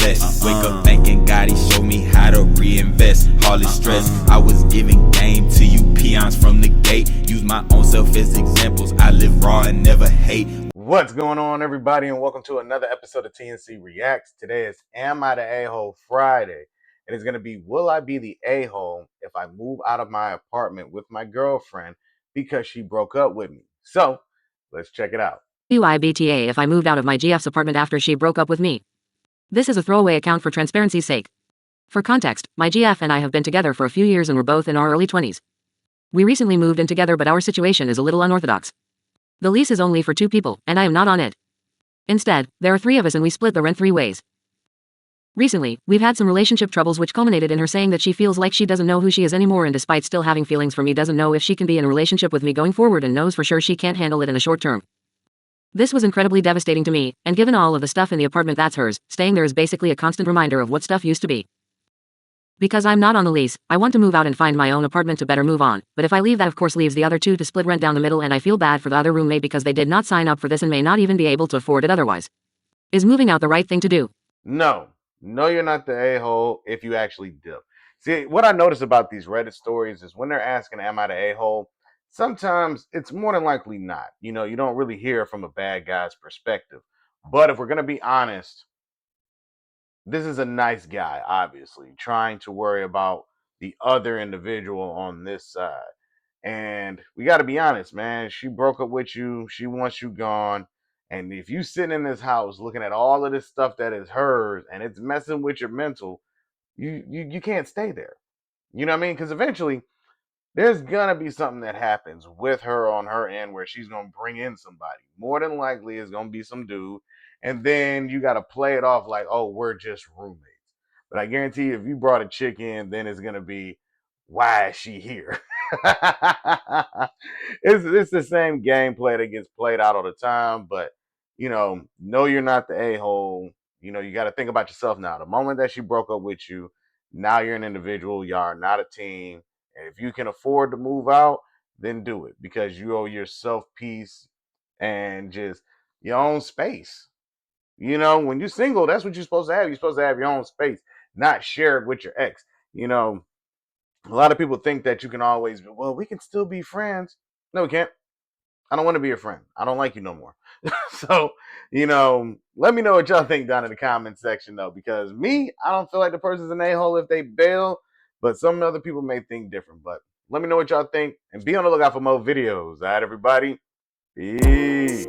blessed. Wake up thanking God, he showed me how to reinvest. All this stress, I was giving game to you peons from the gate. Use my own self as examples. I live raw and never hate. What's going on, everybody, and welcome to another episode of TNC Reacts. Today is Am I the A-Hole Friday, and it's going to be Will I be the A-Hole if I move out of my apartment with my girlfriend because she broke up with me? So, let's check it out. WIBTA if I moved out of my GF's apartment after she broke up with me. This is a throwaway account for transparency's sake. For context, my GF and I have been together for a few years and we're both in our early 20s. We recently moved in together, but our situation is a little unorthodox. The lease is only for 2 people, and I am not on it. Instead, there are 3 of us and we split the rent 3 ways. Recently, we've had some relationship troubles which culminated in her saying that she feels like she doesn't know who she is anymore, and despite still having feelings for me, doesn't know if she can be in a relationship with me going forward and knows for sure she can't handle it in the short term. This was incredibly devastating to me, and given all of the stuff in the apartment that's hers, staying there is basically a constant reminder of what stuff used to be. Because I'm not on the lease, I want to move out and find my own apartment to better move on, but if I leave, that of course leaves the other 2 to split rent down the middle, and I feel bad for the other roommate because they did not sign up for this and may not even be able to afford it otherwise. Is moving out the right thing to do? No, you're not the A-hole if you actually dip. See, what I notice about these Reddit stories is when they're asking, am I the A-hole? Sometimes it's more than likely not. You don't really hear from a bad guy's perspective. But if we're going to be honest, this is a nice guy, obviously, trying to worry about the other individual on this side. And we got to be honest, man. She broke up with you. She wants you gone. And if you sitting in this house looking at all of this stuff that is hers and it's messing with your mental, you can't stay there. You know what I mean? Because eventually there's gonna be something that happens with her on her end where she's gonna bring in somebody. More than likely, it's gonna be some dude, and then you gotta play it off like, oh, we're just roommates. But I guarantee you, if you brought a chick in, then it's gonna be, why is she here? It's the same gameplay that gets played out all the time. But no, you're not the a-hole. You got to think about yourself now. The moment that she broke up with you, now you're an individual. You are not a team. And if you can afford to move out, then do it, because you owe yourself peace and just your own space. When you're single, that's what you're supposed to have. You're supposed to have your own space, not share it with your ex. A lot of people think that you can always be, well, we can still be friends. No, we can't. I don't want to be your friend. I don't like you no more. So, let me know what y'all think down in the comment section, though, because me, I don't feel like the person's an a-hole if they bail, but some other people may think different. But let me know what y'all think, and be on the lookout for more videos. All right, everybody? Peace.